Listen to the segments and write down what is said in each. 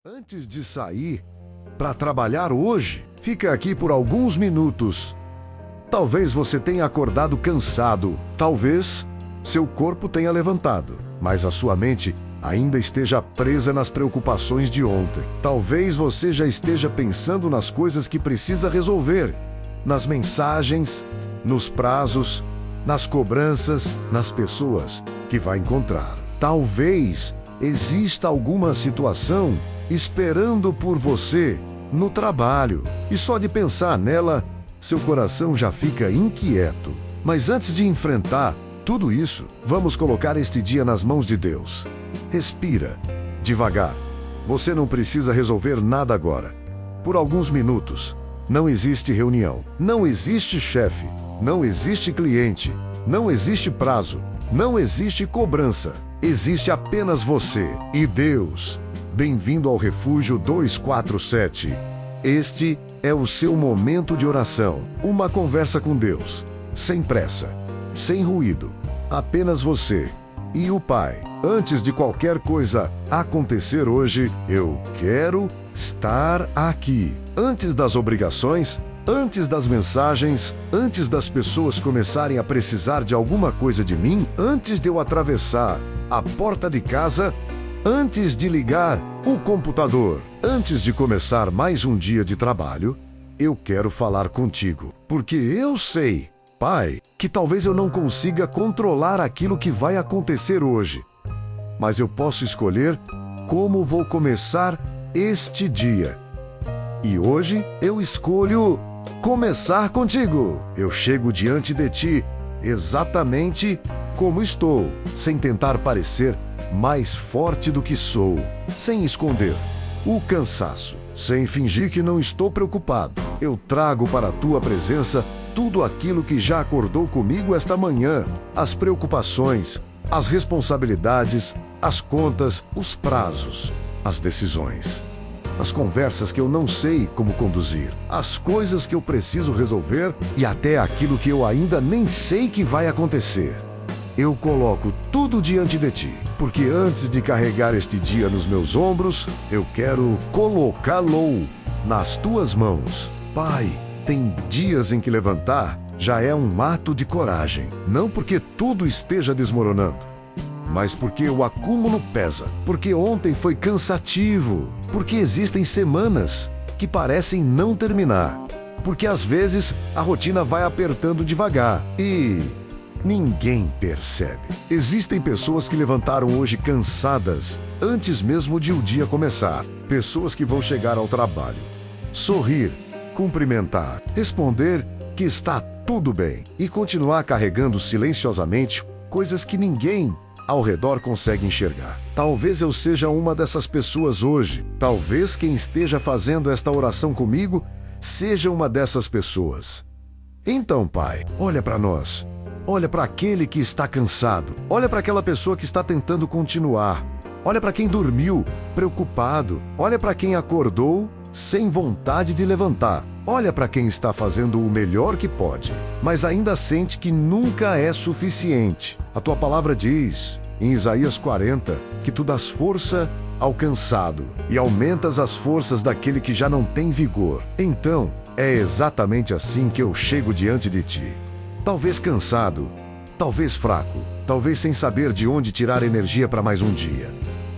Antes de sair para trabalhar hoje, fica aqui por alguns minutos. Talvez você tenha acordado cansado, talvez seu corpo tenha levantado, mas a sua mente ainda esteja presa nas preocupações de ontem. Talvez você já esteja pensando nas coisas que precisa resolver, nas mensagens, nos prazos, nas cobranças, nas pessoas que vai encontrar. Talvez exista alguma situação esperando por você no trabalho, e só de pensar nela, seu coração já fica inquieto. Mas antes de enfrentar tudo isso, vamos colocar este dia nas mãos de Deus. Respira, devagar. Você não precisa resolver nada agora. Por alguns minutos. Não existe reunião, não existe chefe, não existe cliente, não existe prazo, não existe cobrança. Existe apenas você e Deus. Bem-vindo ao Refúgio 247. Este é o seu momento de oração. Uma conversa com Deus. Sem pressa, sem ruído. Apenas você e o Pai. Antes de qualquer coisa acontecer hoje, eu quero estar aqui. Antes das obrigações, antes das mensagens, antes das pessoas começarem a precisar de alguma coisa de mim, antes de eu atravessar a porta de casa, antes de ligar o computador, antes de começar mais um dia de trabalho, eu quero falar contigo. Porque eu sei, Pai, que talvez eu não consiga controlar aquilo que vai acontecer hoje. Mas eu posso escolher como vou começar este dia. E hoje eu escolho começar contigo. Eu chego diante de ti exatamente como estou, sem tentar parecer mais forte do que sou, sem esconder o cansaço, sem fingir que não estou preocupado. Eu trago para a tua presença tudo aquilo que já acordou comigo esta manhã, as preocupações, as responsabilidades, as contas, os prazos, as decisões, as conversas que eu não sei como conduzir, as coisas que eu preciso resolver e até aquilo que eu ainda nem sei que vai acontecer. Eu coloco tudo diante de ti, porque antes de carregar este dia nos meus ombros, eu quero colocá-lo nas tuas mãos. Pai, tem dias em que levantar já é um ato de coragem, não porque tudo esteja desmoronando, mas porque o acúmulo pesa, porque ontem foi cansativo, porque existem semanas que parecem não terminar, porque às vezes a rotina vai apertando devagar e ninguém percebe. Existem pessoas que levantaram hoje cansadas antes mesmo de o dia começar. Pessoas que vão chegar ao trabalho, sorrir, cumprimentar, responder que está tudo bem e continuar carregando silenciosamente coisas que ninguém ao redor consegue enxergar. Talvez eu seja uma dessas pessoas hoje. Talvez quem esteja fazendo esta oração comigo seja uma dessas pessoas. Então, Pai, olha para nós. Olha para aquele que está cansado. Olha para aquela pessoa que está tentando continuar. Olha para quem dormiu, preocupado. Olha para quem acordou sem vontade de levantar. Olha para quem está fazendo o melhor que pode, mas ainda sente que nunca é suficiente. A tua palavra diz, em Isaías 40, que tu dás força ao cansado e aumentas as forças daquele que já não tem vigor. Então, é exatamente assim que eu chego diante de ti. Talvez cansado, talvez fraco, talvez sem saber de onde tirar energia para mais um dia.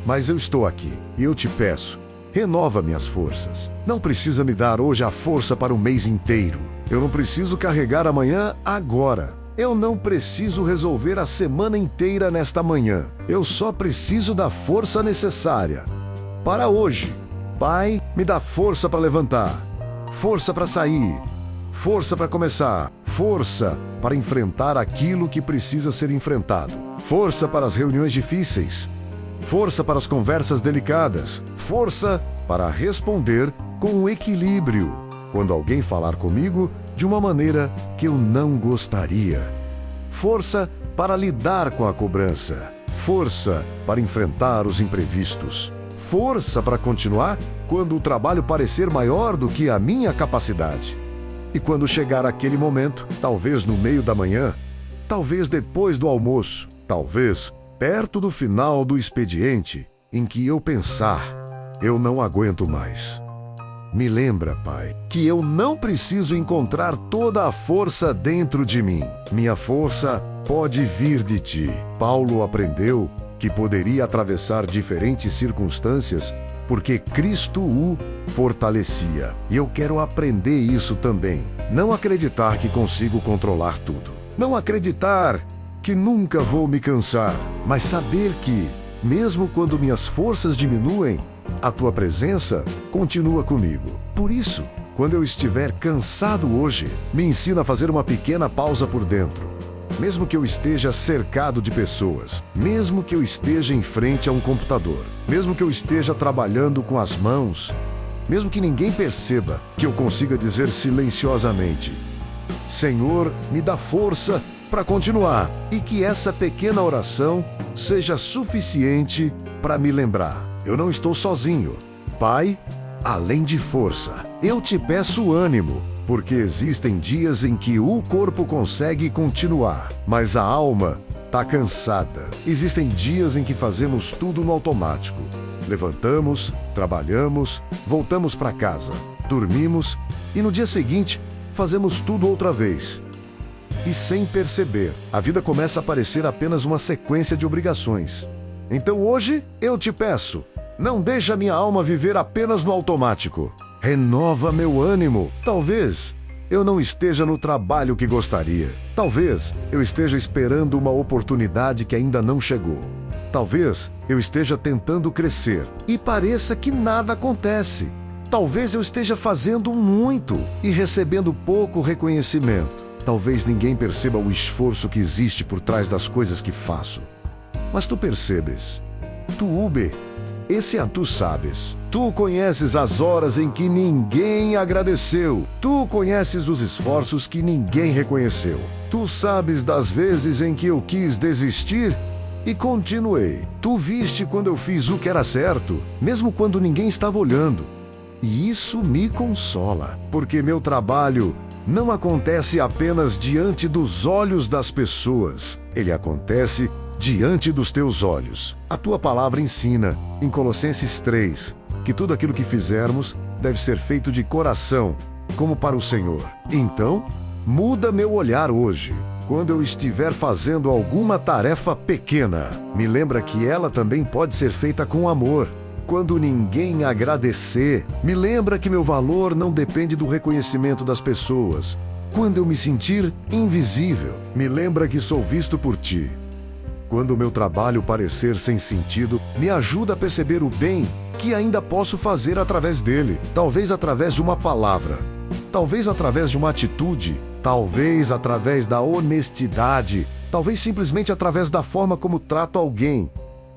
Mas eu estou aqui e eu te peço, renova minhas forças. Não precisa me dar hoje a força para o mês inteiro. Eu não preciso carregar amanhã agora. Eu não preciso resolver a semana inteira nesta manhã. Eu só preciso da força necessária para hoje. Pai, me dá força para levantar, força para sair, força para começar, força para enfrentar aquilo que precisa ser enfrentado, força para as reuniões difíceis, força para as conversas delicadas, força para responder com equilíbrio quando alguém falar comigo de uma maneira que eu não gostaria, força para lidar com a cobrança, força para enfrentar os imprevistos, força para continuar quando o trabalho parecer maior do que a minha capacidade. E quando chegar aquele momento, talvez no meio da manhã, talvez depois do almoço, talvez perto do final do expediente, em que eu pensar, eu não aguento mais. Me lembra, Pai, que eu não preciso encontrar toda a força dentro de mim. Minha força pode vir de Ti. Paulo aprendeu que poderia atravessar diferentes circunstâncias porque Cristo o fortalecia. E eu quero aprender isso também. Não acreditar que consigo controlar tudo. Não acreditar que nunca vou me cansar, mas saber que, mesmo quando minhas forças diminuem, a Tua presença continua comigo. Por isso, quando eu estiver cansado hoje, me ensina a fazer uma pequena pausa por dentro. Mesmo que eu esteja cercado de pessoas, mesmo que eu esteja em frente a um computador, mesmo que eu esteja trabalhando com as mãos, mesmo que ninguém perceba, que eu consiga dizer silenciosamente: Senhor, me dá força para continuar, e que essa pequena oração seja suficiente para me lembrar: eu não estou sozinho. Pai, além de força, eu te peço ânimo, porque existem dias em que o corpo consegue continuar, mas a alma está cansada. Existem dias em que fazemos tudo no automático. Levantamos, trabalhamos, voltamos para casa, dormimos e no dia seguinte fazemos tudo outra vez. E sem perceber, a vida começa a parecer apenas uma sequência de obrigações. Então hoje eu te peço, não deixa minha alma viver apenas no automático. Renova meu ânimo. Talvez eu não esteja no trabalho que gostaria. Talvez eu esteja esperando uma oportunidade que ainda não chegou. Talvez eu esteja tentando crescer e pareça que nada acontece. Talvez eu esteja fazendo muito e recebendo pouco reconhecimento. Talvez ninguém perceba o esforço que existe por trás das coisas que faço. Mas tu percebes. Tu, Uber, esse tu sabes. Tu conheces as horas em que ninguém agradeceu. Tu conheces os esforços que ninguém reconheceu. Tu sabes das vezes em que eu quis desistir e continuei. Tu viste quando eu fiz o que era certo, mesmo quando ninguém estava olhando. E isso me consola, porque meu trabalho não acontece apenas diante dos olhos das pessoas. Ele acontece diante dos teus olhos. A tua palavra ensina, em Colossenses 3, que tudo aquilo que fizermos deve ser feito de coração, como para o Senhor. Então, muda meu olhar hoje. Quando eu estiver fazendo alguma tarefa pequena, me lembra que ela também pode ser feita com amor. Quando ninguém agradecer, me lembra que meu valor não depende do reconhecimento das pessoas. Quando eu me sentir invisível, me lembra que sou visto por Ti. Quando o meu trabalho parecer sem sentido, me ajuda a perceber o bem que ainda posso fazer através dele. Talvez através de uma palavra, talvez através de uma atitude, talvez através da honestidade, talvez simplesmente através da forma como trato alguém.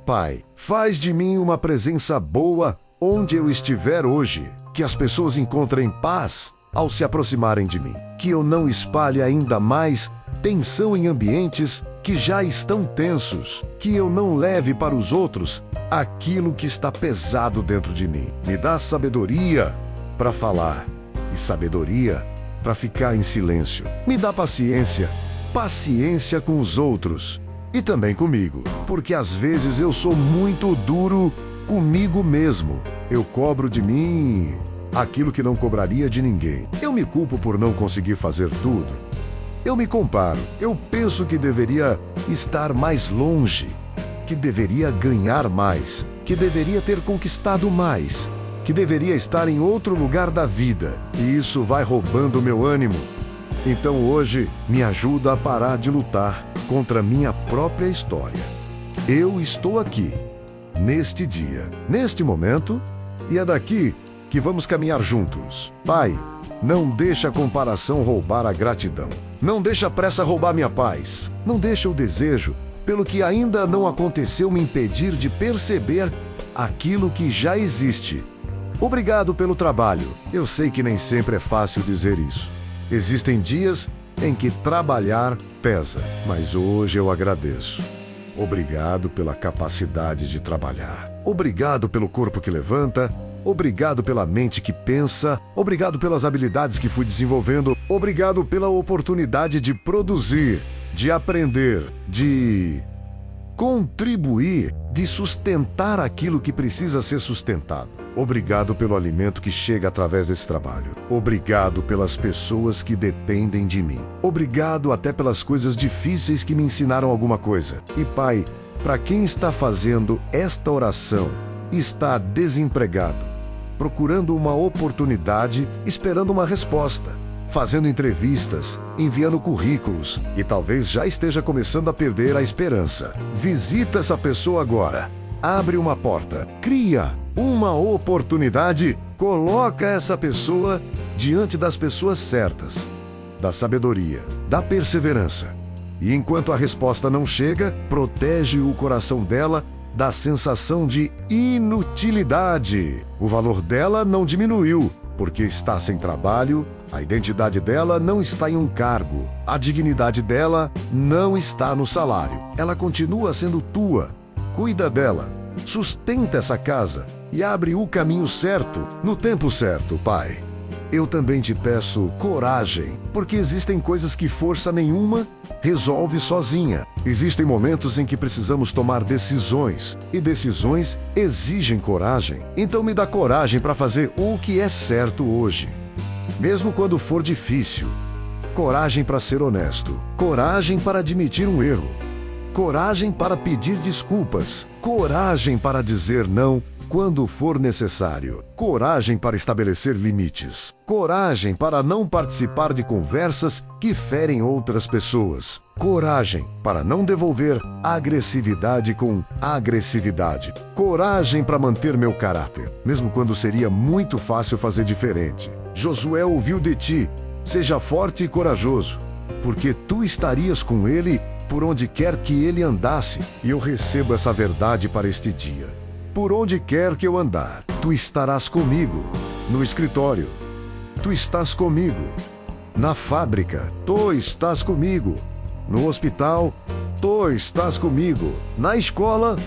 Pai, faz de mim uma presença boa onde eu estiver hoje, que as pessoas encontrem paz ao se aproximarem de mim, que eu não espalhe ainda mais tensão em ambientes que já estão tensos, que eu não leve para os outros aquilo que está pesado dentro de mim. Me dá sabedoria para falar e sabedoria para ficar em silêncio. Me dá paciência, paciência com os outros e também comigo, porque às vezes eu sou muito duro comigo mesmo. Eu cobro de mim aquilo que não cobraria de ninguém. Eu me culpo por não conseguir fazer tudo. Eu me comparo, eu penso que deveria estar mais longe, que deveria ganhar mais, que deveria ter conquistado mais, que deveria estar em outro lugar da vida, e isso vai roubando meu ânimo. Então hoje me ajuda a parar de lutar contra minha própria história. Eu estou aqui, neste dia, neste momento, e é daqui que vamos caminhar juntos. Pai, não deixa a comparação roubar a gratidão. Não deixa a pressa roubar minha paz. Não deixa o desejo, pelo que ainda não aconteceu, me impedir de perceber aquilo que já existe. Obrigado pelo trabalho. Eu sei que nem sempre é fácil dizer isso. Existem dias em que trabalhar pesa, mas hoje eu agradeço. Obrigado pela capacidade de trabalhar. Obrigado pelo corpo que levanta. Obrigado pela mente que pensa, obrigado pelas habilidades que fui desenvolvendo, obrigado pela oportunidade de produzir, de aprender, de contribuir, de sustentar aquilo que precisa ser sustentado. Obrigado pelo alimento que chega através desse trabalho. Obrigado pelas pessoas que dependem de mim. Obrigado até pelas coisas difíceis que me ensinaram alguma coisa. E Pai, para quem está fazendo esta oração, está desempregado, procurando uma oportunidade, esperando uma resposta, fazendo entrevistas, enviando currículos e talvez já esteja começando a perder a esperança. Visita essa pessoa agora. Abre uma porta, cria uma oportunidade, coloca essa pessoa diante das pessoas certas, da sabedoria, da perseverança. E enquanto a resposta não chega, protege o coração dela da sensação de inutilidade. O valor dela não diminuiu, porque está sem trabalho, a identidade dela não está em um cargo, a dignidade dela não está no salário. Ela continua sendo tua. Cuida dela, sustenta essa casa e abre o caminho certo, no tempo certo, Pai. Eu também te peço coragem, porque existem coisas que força nenhuma resolve sozinha. Existem momentos em que precisamos tomar decisões, e decisões exigem coragem. Então me dá coragem para fazer o que é certo hoje, mesmo quando for difícil. Coragem para ser honesto, coragem para admitir um erro, coragem para pedir desculpas, coragem para dizer não quando for necessário, coragem para estabelecer limites, coragem para não participar de conversas que ferem outras pessoas, coragem para não devolver agressividade com agressividade, coragem para manter meu caráter, mesmo quando seria muito fácil fazer diferente. Josué ouviu de ti: seja forte e corajoso, porque tu estarias com ele por onde quer que ele andasse. E eu recebo essa verdade para este dia. Por onde quer que eu andar, tu estarás comigo. No escritório, tu estás comigo. Na fábrica, tu estás comigo. No hospital, tu estás comigo. Na escola,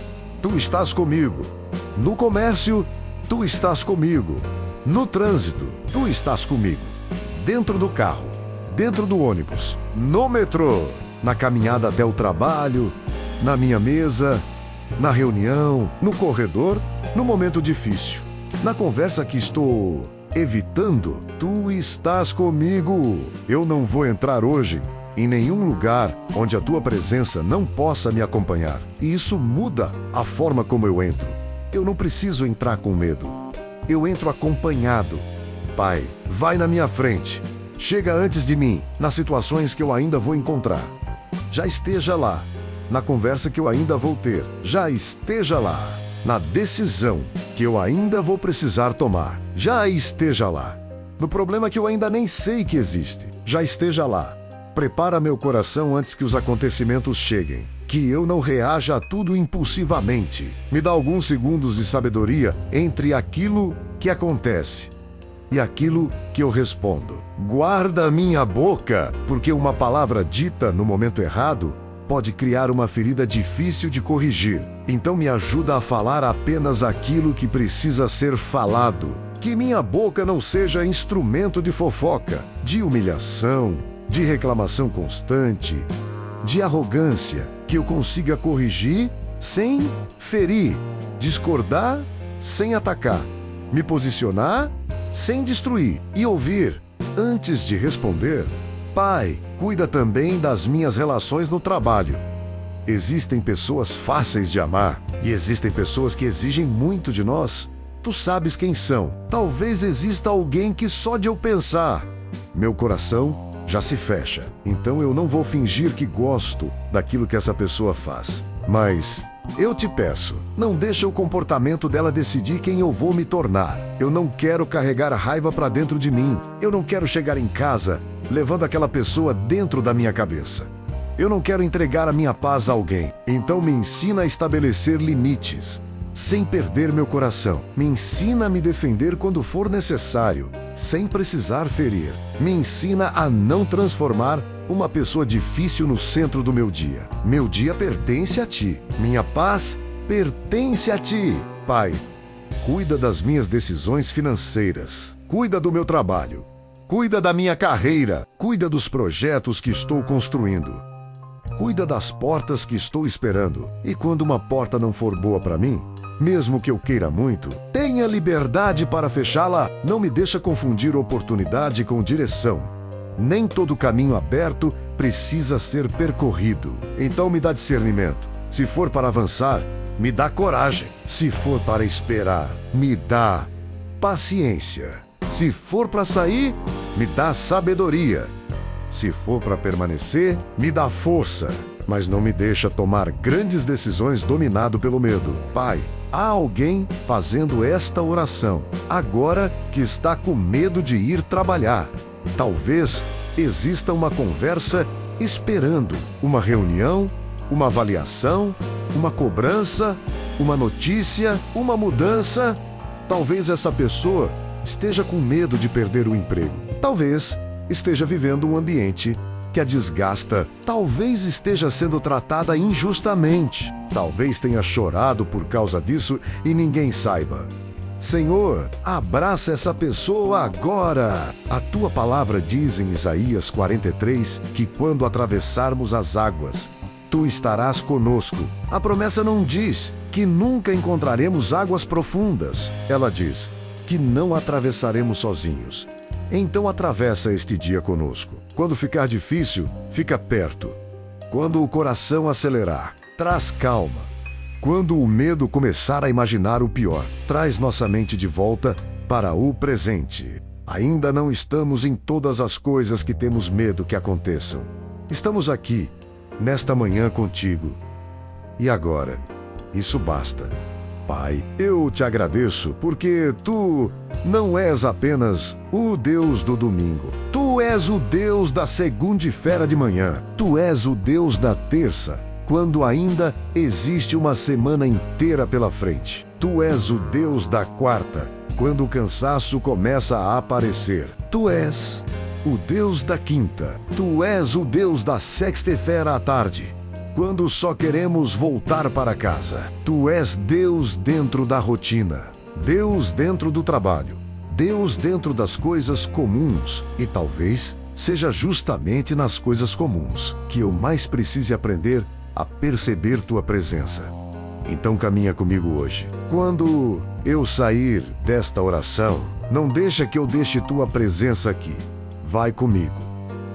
tu estás comigo. No comércio, tu estás comigo. No trânsito, tu estás comigo. Dentro do carro, dentro do ônibus, no metrô, na caminhada até o trabalho, na minha mesa, na reunião, no corredor, no momento difícil, na conversa que estou evitando, tu estás comigo. Eu não vou entrar hoje em nenhum lugar onde a tua presença não possa me acompanhar. E isso muda a forma como eu entro. Eu não preciso entrar com medo. Eu entro acompanhado. Pai, vai na minha frente. Chega antes de mim, nas situações que eu ainda vou encontrar. Já esteja lá. Na conversa que eu ainda vou ter, já esteja lá. Na decisão que eu ainda vou precisar tomar, já esteja lá. No problema que eu ainda nem sei que existe, já esteja lá. Prepara meu coração antes que os acontecimentos cheguem, que eu não reaja a tudo impulsivamente. Me dá alguns segundos de sabedoria entre aquilo que acontece e aquilo que eu respondo. Guarda a minha boca, porque uma palavra dita no momento errado pode criar uma ferida difícil de corrigir. Então me ajuda a falar apenas aquilo que precisa ser falado. Que minha boca não seja instrumento de fofoca, de humilhação, de reclamação constante, de arrogância. Que eu consiga corrigir sem ferir, discordar sem atacar, me posicionar sem destruir e ouvir antes de responder. Pai, cuida também das minhas relações no trabalho. Existem pessoas fáceis de amar e existem pessoas que exigem muito de nós. Tu sabes quem são. Talvez exista alguém que só de eu pensar, meu coração já se fecha. Então eu não vou fingir que gosto daquilo que essa pessoa faz. Mas eu te peço, não deixa o comportamento dela decidir quem eu vou me tornar. Eu não quero carregar a raiva para dentro de mim. Eu não quero chegar em casa levando aquela pessoa dentro da minha cabeça. Eu não quero entregar a minha paz a alguém. Então me ensina a estabelecer limites, sem perder meu coração. Me ensina a me defender quando for necessário, sem precisar ferir. Me ensina a não transformar uma pessoa difícil no centro do meu dia. Meu dia pertence a ti. Minha paz pertence a ti. Pai, cuida das minhas decisões financeiras. Cuida do meu trabalho. Cuida da minha carreira. Cuida dos projetos que estou construindo. Cuida das portas que estou esperando. E quando uma porta não for boa para mim, mesmo que eu queira muito, tenha liberdade para fechá-la. Não me deixa confundir oportunidade com direção. Nem todo caminho aberto precisa ser percorrido. Então me dá discernimento. Se for para avançar, me dá coragem. Se for para esperar, me dá paciência. Se for para sair, me dá sabedoria. Se for para permanecer, me dá força. Mas não me deixa tomar grandes decisões dominado pelo medo. Pai, há alguém fazendo esta oração agora que está com medo de ir trabalhar. Talvez exista uma conversa esperando, uma reunião, uma avaliação, uma cobrança, uma notícia, uma mudança. Talvez essa pessoa esteja com medo de perder o emprego. Talvez esteja vivendo um ambiente que a desgasta. Talvez esteja sendo tratada injustamente. Talvez tenha chorado por causa disso e ninguém saiba. Senhor, abraça essa pessoa agora. A tua palavra diz em Isaías 43 que quando atravessarmos as águas, tu estarás conosco. A promessa não diz que nunca encontraremos águas profundas. Ela diz que não atravessaremos sozinhos. Então atravessa este dia conosco. Quando ficar difícil, fica perto. Quando o coração acelerar, traz calma. Quando o medo começar a imaginar o pior, traz nossa mente de volta para o presente. Ainda não estamos em todas as coisas que temos medo que aconteçam. Estamos aqui, nesta manhã contigo. E agora, isso basta. Pai, eu te agradeço porque tu não és apenas o Deus do domingo. Tu és o Deus da segunda-feira de manhã. Tu és o Deus da terça, quando ainda existe uma semana inteira pela frente. Tu és o Deus da quarta, quando o cansaço começa a aparecer. Tu és o Deus da quinta. Tu és o Deus da sexta-feira à tarde, quando só queremos voltar para casa. Tu és Deus dentro da rotina, Deus dentro do trabalho, Deus dentro das coisas comuns. E talvez seja justamente nas coisas comuns que eu mais precise aprender a perceber tua presença. Então caminha comigo hoje. Quando eu sair desta oração, não deixa que eu deixe tua presença aqui. Vai comigo.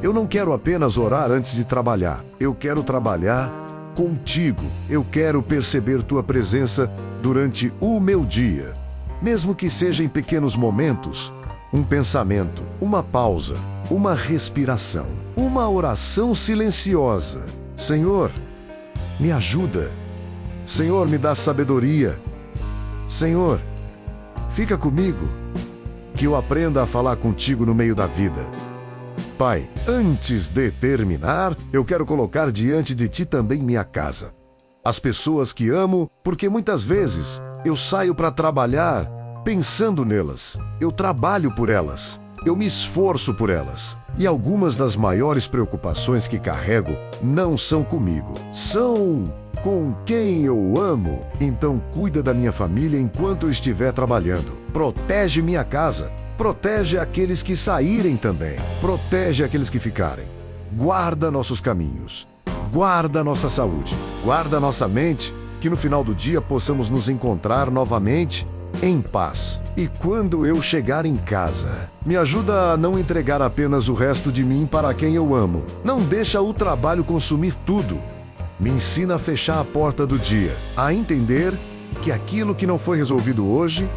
Eu não quero apenas orar antes de trabalhar. Eu quero trabalhar contigo. Eu quero perceber tua presença durante o meu dia. Mesmo que seja em pequenos momentos, um pensamento, uma pausa, uma respiração, uma oração silenciosa. Senhor, me ajuda. Senhor, me dá sabedoria. Senhor, fica comigo, que eu aprenda a falar contigo no meio da vida. Pai, antes de terminar, eu quero colocar diante de ti também minha casa. As pessoas que amo, porque muitas vezes eu saio para trabalhar pensando nelas. Eu trabalho por elas. Eu me esforço por elas. E algumas das maiores preocupações que carrego não são comigo. São com quem eu amo. Então cuida da minha família enquanto eu estiver trabalhando. Protege minha casa. Protege aqueles que saírem também. Protege aqueles que ficarem. Guarda nossos caminhos. Guarda nossa saúde. Guarda nossa mente, que no final do dia possamos nos encontrar novamente em paz. E quando eu chegar em casa, me ajuda a não entregar apenas o resto de mim para quem eu amo. Não deixa o trabalho consumir tudo. Me ensina a fechar a porta do dia, a entender que aquilo que não foi resolvido hoje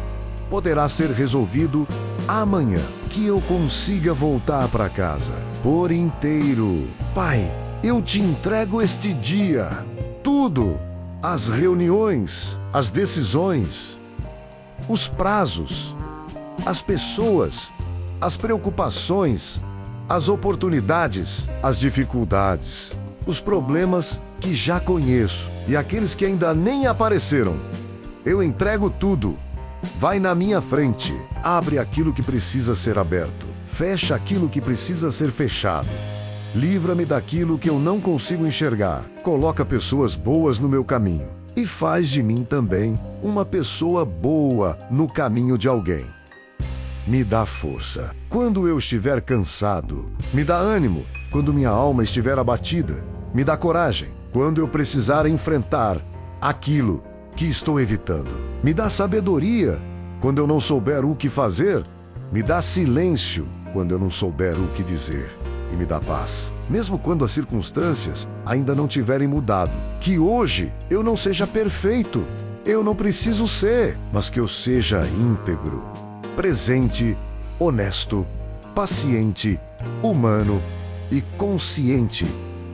poderá ser resolvido amanhã, que eu consiga voltar para casa por inteiro. Pai, eu te entrego este dia, tudo, as reuniões, as decisões, os prazos, as pessoas, as preocupações, as oportunidades, as dificuldades, os problemas que já conheço e aqueles que ainda nem apareceram. Eu entrego tudo. Vai na minha frente, abre aquilo que precisa ser aberto, fecha aquilo que precisa ser fechado. Livra-me daquilo que eu não consigo enxergar, coloca pessoas boas no meu caminho e faz de mim também uma pessoa boa no caminho de alguém. Me dá força quando eu estiver cansado, me dá ânimo quando minha alma estiver abatida, me dá coragem quando eu precisar enfrentar aquilo que estou evitando. Me dá sabedoria quando eu não souber o que fazer. Me dá silêncio quando eu não souber o que dizer. E me dá paz, mesmo quando as circunstâncias ainda não tiverem mudado. Que hoje eu não seja perfeito. Eu não preciso ser, mas que eu seja íntegro, presente, honesto, paciente, humano e consciente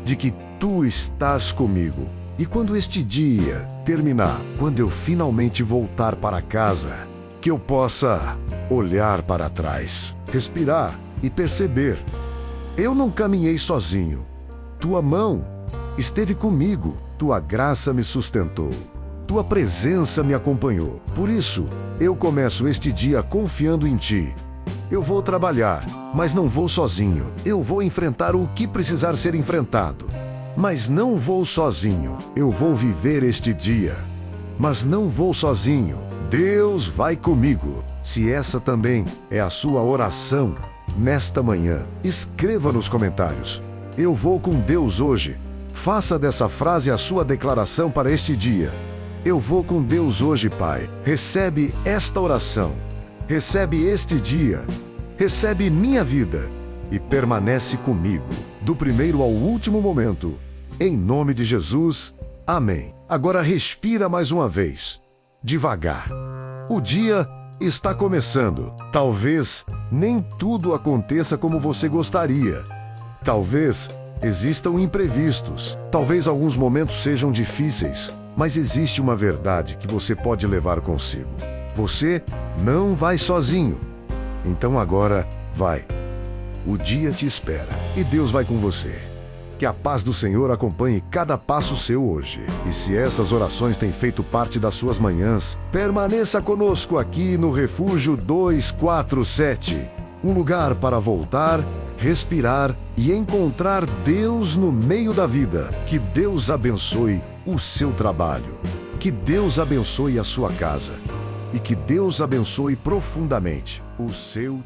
de que tu estás comigo. E quando este dia terminar, quando eu finalmente voltar para casa, que eu possa olhar para trás, respirar e perceber: eu não caminhei sozinho. Tua mão esteve comigo, tua graça me sustentou, tua presença me acompanhou. Por isso, eu começo este dia confiando em ti. Eu vou trabalhar, mas não vou sozinho. Eu vou enfrentar o que precisar ser enfrentado, mas não vou sozinho. Eu vou viver este dia, mas não vou sozinho. Deus vai comigo. Se essa também é a sua oração nesta manhã, escreva nos comentários: eu vou com Deus hoje. Faça dessa frase a sua declaração para este dia. Eu vou com Deus hoje, Pai. Recebe esta oração. Recebe este dia. Recebe minha vida e permanece comigo, do primeiro ao último momento. Em nome de Jesus, amém. Agora respira mais uma vez, devagar. O dia está começando. Talvez nem tudo aconteça como você gostaria. Talvez existam imprevistos. Talvez alguns momentos sejam difíceis. Mas existe uma verdade que você pode levar consigo: você não vai sozinho. Então agora vai. O dia te espera e Deus vai com você. Que a paz do Senhor acompanhe cada passo seu hoje. E se essas orações têm feito parte das suas manhãs, permaneça conosco aqui no Refúgio 247. Um lugar para voltar, respirar e encontrar Deus no meio da vida. Que Deus abençoe o seu trabalho. Que Deus abençoe a sua casa. E que Deus abençoe profundamente o seu